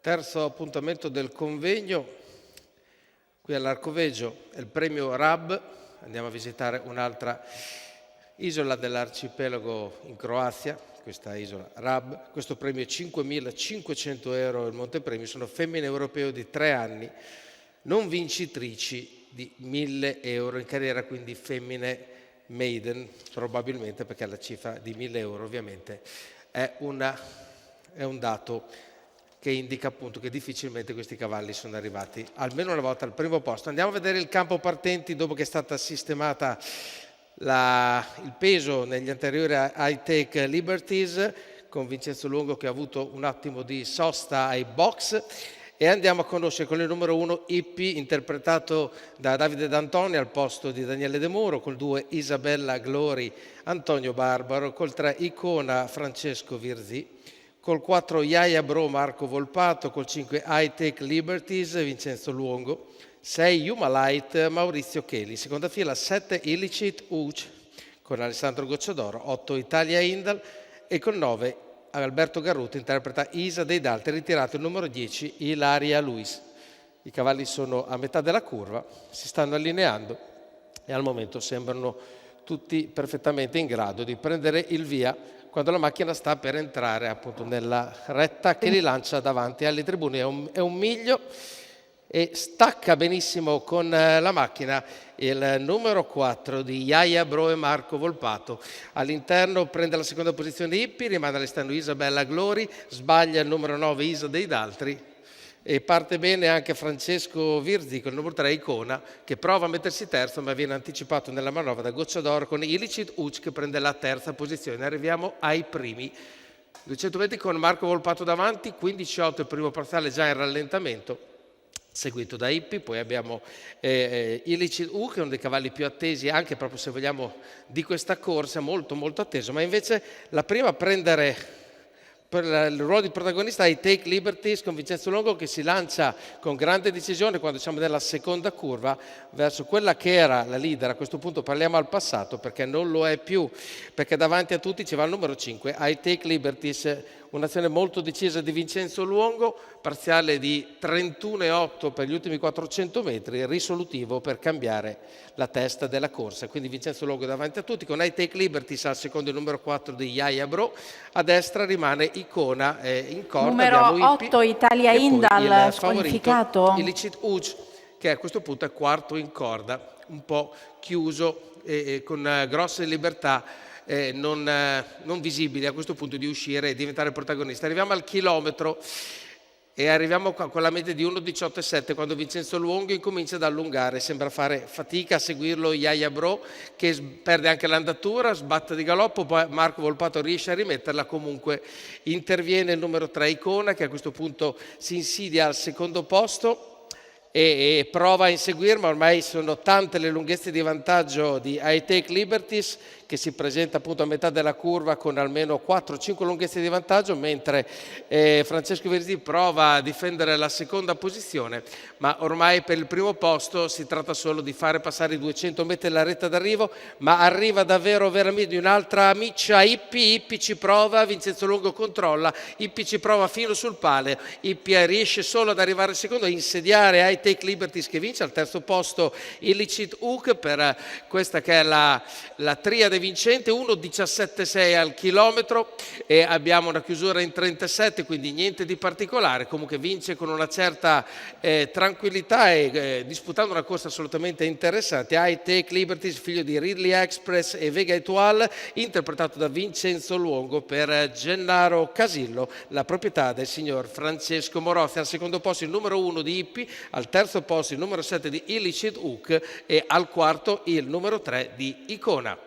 Terzo appuntamento del convegno, qui all'Arcoveggio, è il premio RAB. Andiamo a visitare un'altra isola dell'arcipelago in Croazia, questa isola RAB. Questo premio è 5.500 euro, il montepremi, sono femmine europee di 3 anni, non vincitrici di 1.000 euro in carriera, quindi femmine maiden, probabilmente, perché la cifra di 1.000 euro ovviamente è un dato che indica appunto che difficilmente questi cavalli sono arrivati almeno una volta al primo posto. Andiamo a vedere il campo partenti dopo che è stata sistemata il peso negli anteriori High-Tech Liberties, con Vincenzo Luongo che ha avuto un attimo di sosta ai box. E andiamo a conoscere con il numero 1 Ippi, interpretato da Davide D'Antoni al posto di Daniele De Muro, col 2 Isabella Glori Antonio Barbaro, col 3 Icona Francesco Virzì, col 4 Yaya Bro Marco Volpato, col 5 High-Tech Liberties Vincenzo Luongo, 6 Humalite Maurizio Cheli, seconda fila 7 Illicit Uch con Alessandro Gocciadoro, 8 Italia Indal e con 9 Alberto Garruti interpreta Isa dei Dalti, ritirato il numero 10 Ilaria Luis. I cavalli sono a metà della curva, si stanno allineando e al momento sembrano tutti perfettamente in grado di prendere il via quando la macchina sta per entrare appunto nella retta che li lancia davanti alle tribune. È un miglio e stacca benissimo con la macchina il numero 4 di Yaya Bro e Marco Volpato. All'interno prende la seconda posizione Ippi, rimane all'esterno Isabella Glori, sbaglia il numero 9 Isa dei Daltri e parte bene anche Francesco Virzì con il numero 3 Icona, che prova a mettersi terzo ma viene anticipato nella manovra da Gocciadoro con Illicit Uch che prende la terza posizione. Arriviamo ai primi 220 con Marco Volpato davanti, 15-8 il primo parziale già in rallentamento, seguito da Ippi. Poi abbiamo Illicit Uch, che è uno dei cavalli più attesi anche proprio se vogliamo di questa corsa, molto molto atteso, ma invece la prima a prendere per il ruolo di protagonista High-Tech Liberties con Vincenzo Luongo, che si lancia con grande decisione quando siamo nella seconda curva verso quella che era la leader. A questo punto parliamo al passato perché non lo è più, perché davanti a tutti ci va il numero 5 High-Tech Liberties, un'azione molto decisa di Vincenzo Luongo, parziale di 31,8 per gli ultimi 400 metri, risolutivo per cambiare la testa della corsa. Quindi Vincenzo Luongo davanti a tutti con High-Tech Liberties al secondo il numero 4 di Yaya Bro, a destra rimane Icona in corda. Numero 8 Italia Indal squalificato. Illicit Uch, che a questo punto è quarto in corda, un po' chiuso e con grosse libertà non visibili a questo punto di uscire e diventare protagonista. Arriviamo al chilometro e arriviamo con la media di 1,18,7 quando Vincenzo Luongo incomincia ad allungare, sembra fare fatica a seguirlo Yaya Bro, che perde anche l'andatura, sbatte di galoppo, poi Marco Volpato riesce a rimetterla, comunque interviene il numero 3 Icona, che a questo punto si insidia al secondo posto e prova a inseguire, ma ormai sono tante le lunghezze di vantaggio di High-Tech Liberties, che si presenta appunto a metà della curva con almeno 4-5 lunghezze di vantaggio, mentre Francesco Virzì prova a difendere la seconda posizione, ma ormai per il primo posto si tratta solo di fare passare i 200 metri della retta d'arrivo, ma arriva davvero veramente un'altra miccia Ippi ci prova, Vincenzo Luongo controlla, Ippi ci prova fino sul palo, Ippi riesce solo ad arrivare al secondo e insediare High-Tech Liberties, che vince. Al terzo posto Illicit Uch per questa che è la triade vincente, 1,17,6 al chilometro e abbiamo una chiusura in 37, quindi niente di particolare. Comunque vince con una certa tranquillità e disputando una corsa assolutamente interessante. High-Tech Liberties, figlio di Ridley Express e Vega Etoile, interpretato da Vincenzo Luongo per Gennaro Casillo, la proprietà del signor Francesco Morozzi. Al secondo posto il numero 1 di Ippi, al terzo posto il numero 7 di Illicit Uch e al quarto il numero 3 di Icona.